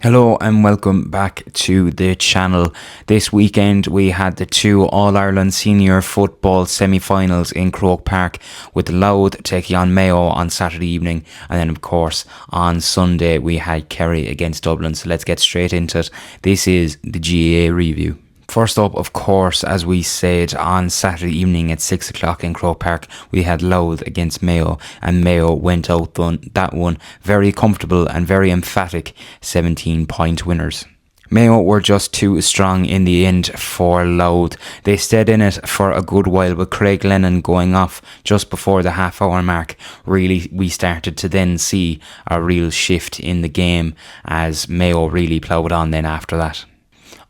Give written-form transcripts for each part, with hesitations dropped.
Hello and welcome back to the channel. This weekend we had the two All-Ireland Senior Football semi-finals in Croke Park, with Louth taking on Mayo on Saturday evening, and then of course on Sunday we had Kerry against Dublin. So let's get straight into it. This is the GAA review. First up, of course, as we said, on Saturday evening at 6 o'clock in Croke Park, we had Louth against Mayo, and Mayo went out that one very comfortable and very emphatic 17-point winners. Mayo were just too strong in the end for Louth. They stayed in it for a good while, with Craig Lennon going off just before the half-hour mark. Really, we started to then see a real shift in the game as Mayo really ploughed on then after that.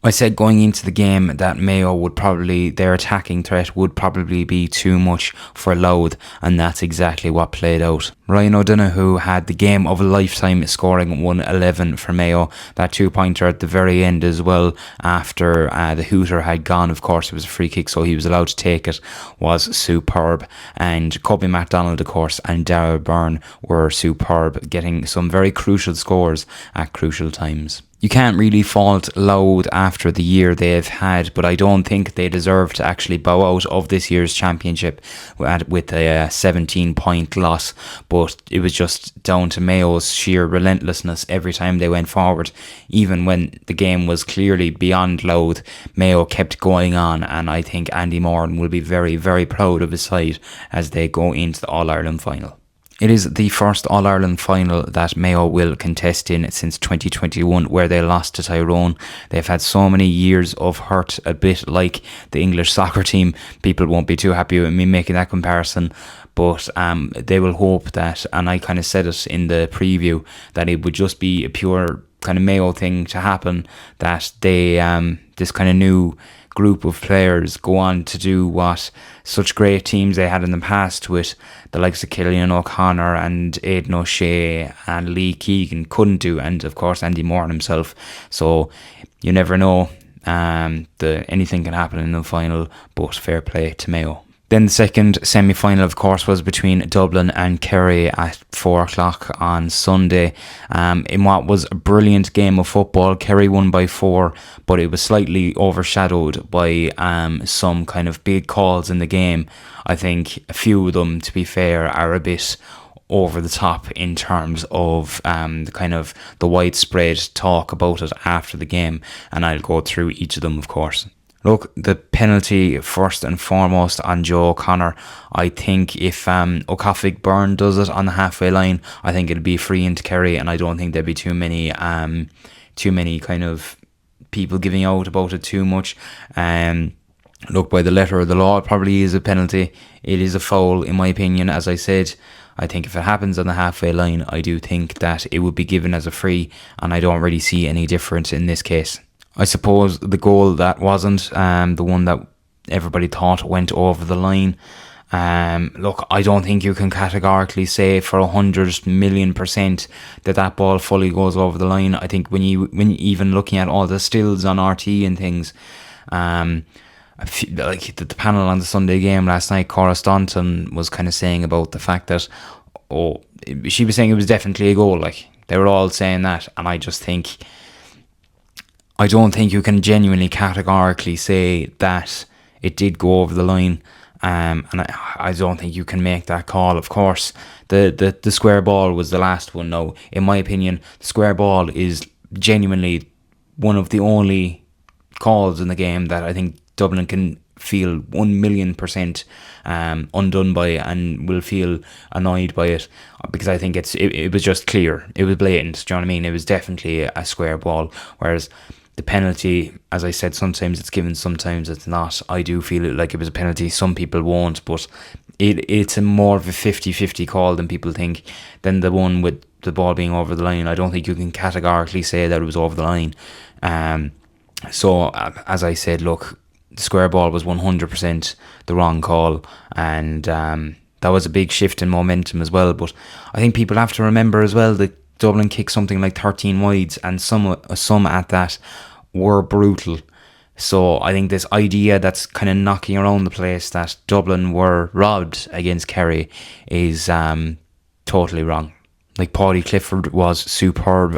I said going into the game that Mayo their attacking threat would probably be too much for Louth, and that's exactly what played out. Ryan O'Donoghue had the game of a lifetime, scoring 111 for Mayo. That two-pointer at the very end as well, after the hooter had gone, of course it was a free kick so he was allowed to take it, was superb. And McDonald, of course, and Darragh Beirne were superb, getting some very crucial scores at crucial times. You can't really fault Louth after the year they've had, but I don't think they deserve to actually bow out of this year's championship with a 17-point loss. But it was just down to Mayo's sheer relentlessness every time they went forward. Even when the game was clearly beyond Louth, Mayo kept going on, and I think Andy Moran will be very, very proud of his side as they go into the All-Ireland final. It is the first All-Ireland final that Mayo will contest in since 2021, where they lost to Tyrone. They've had so many years of hurt, a bit like the English soccer team. People won't be too happy with me making that comparison, but they will hope that, and I kind of said it in the preview, that it would just be a pure kind of Mayo thing to happen, that they this kind of new group of players go on to do what such great teams they had in the past, with the likes of Cillian O'Connor and Aidan O'Shea and Lee Keegan couldn't do, and of course Andy Moran himself. So you never know, anything can happen in the final, but fair play to Mayo. Then the second semi-final, of course, was between Dublin and Kerry at 4 o'clock on Sunday. In what was a brilliant game of football, Kerry won by 4, but it was slightly overshadowed by some kind of big calls in the game. I think a few of them, to be fair, are a bit over the top in terms of the widespread talk about it after the game, and I'll go through each of them, of course. Look, the penalty first and foremost on Joe O'Connor. I think if Beirne does it on the halfway line, I think it'd be free into Kerry, and I don't think there'd be too many kind of people giving out about it too much. Look, by the letter of the law, it probably is a penalty. It is a foul, in my opinion. As I said, I think if it happens on the halfway line, I do think that it would be given as a free, and I don't really see any difference in this case. I suppose the goal that wasn't, the one that everybody thought went over the line. Look, I don't think you can categorically say for 100,000,000% that ball fully goes over the line. I think when even looking at all the stills on RT and things, I feel like the panel on the Sunday game last night, Cora Staunton was kind of saying about the fact that, she was saying it was definitely a goal. Like, they were all saying that, and I don't think you can genuinely categorically say that it did go over the line, and I don't think you can make that call. Of course, the square ball was the last one. Now, in my opinion, the square ball is genuinely one of the only calls in the game that I think Dublin can feel 1,000,000% undone by, and will feel annoyed by it, because I think it was just clear. It was blatant. Do you know what I mean? It was definitely a square ball, whereas the penalty, as I said, sometimes it's given, sometimes it's not. I do feel it like it was a penalty. Some people won't, but it's a more of a 50-50 call than people think, than the one with the ball being over the line. I don't think you can categorically say that it was over the line. So, as I said, look, the square ball was 100% the wrong call, and that was a big shift in momentum as well. But I think people have to remember as well that Dublin kicked something like 13 wides, and some at that were brutal. So I think this idea that's kind of knocking around the place that Dublin were robbed against Kerry is totally wrong. Like Paudie Clifford was superb.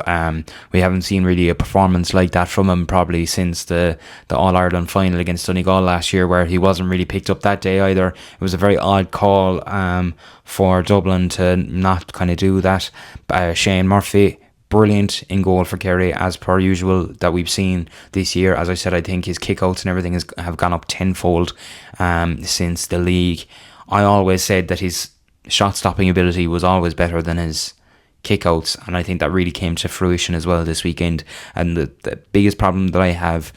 We haven't seen really a performance like that from him probably since the All-Ireland final against Donegal last year, where he wasn't really picked up that day either. It was a very odd call for Dublin to not kind of do that. Shane Murphy, brilliant in goal for Kerry, as per usual that we've seen this year. As I said, I think his kickouts and everything have gone up tenfold since the league. I always said that his shot stopping ability was always better than his kickouts, and I think that really came to fruition as well this weekend. And the biggest problem that I have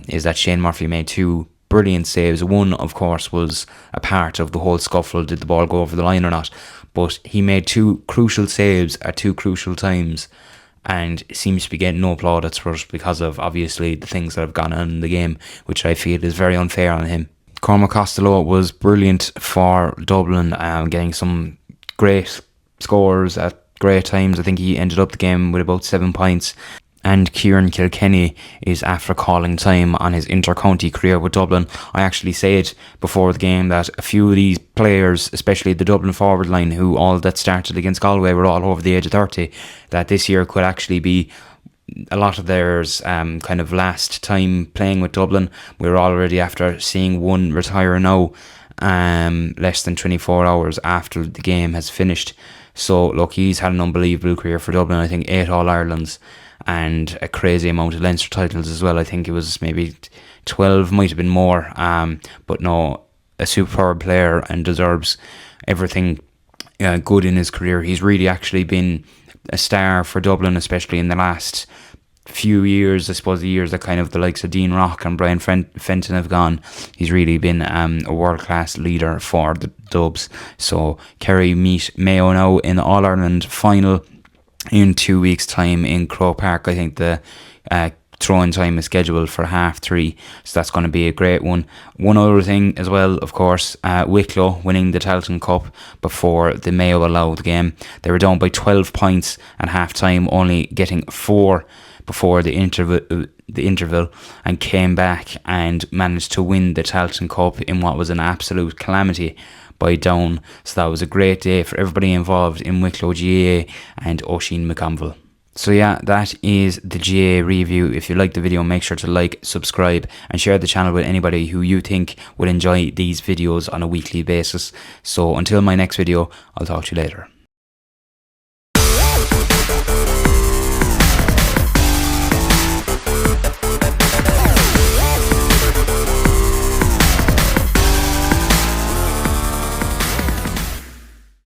is that Shane Murphy made 2 brilliant saves. One, of course, was a part of the whole scuffle, did the ball go over the line or not, but he made 2 crucial saves at 2 crucial times, and seems to be getting no plaudits for it because of obviously the things that have gone on in the game, which I feel is very unfair on him. Cormac Costello was brilliant for Dublin, getting some great scores at great times. I think he ended up the game with about 7 points. And Kieran Kilkenny is after calling time on his inter-county career with Dublin. I actually said before the game that a few of these players, especially the Dublin forward line, who all that started against Galway were all over the age of 30, that this year could actually be a lot of theirs kind of last time playing with Dublin. We're already after seeing one retire now, less than 24 hours after the game has finished. So look, he's had an unbelievable career for Dublin. I think 8 All-Irelands and a crazy amount of Leinster titles as well. I think it was maybe 12, might have been more, but no, a superb player and deserves everything good in his career. He's really actually been a star for Dublin, especially in the last few years. I suppose the years that kind of the likes of Dean Rock and Brian Fenton have gone, he's really been a world-class leader for the Dubs. So Kerry meet Mayo now in the All-Ireland final in 2 weeks' time in Croke Park. I think the throw-in time is scheduled for 3:30, so that's going to be a great one. One other thing as well, of course, Wicklow winning the Tailteann Cup before the Mayo allowed game. They were down by 12 points at half-time, only getting 4 before the interval, and came back and managed to win the Tailteann Cup in what was an absolute calamity by Down. So that was a great day for everybody involved in Wicklow GAA and Oisin McConville. So yeah, that is the GAA review. If you like the video, make sure to like, subscribe and share the channel with anybody who you think would enjoy these videos on a weekly basis. So until my next video, I'll talk to you later.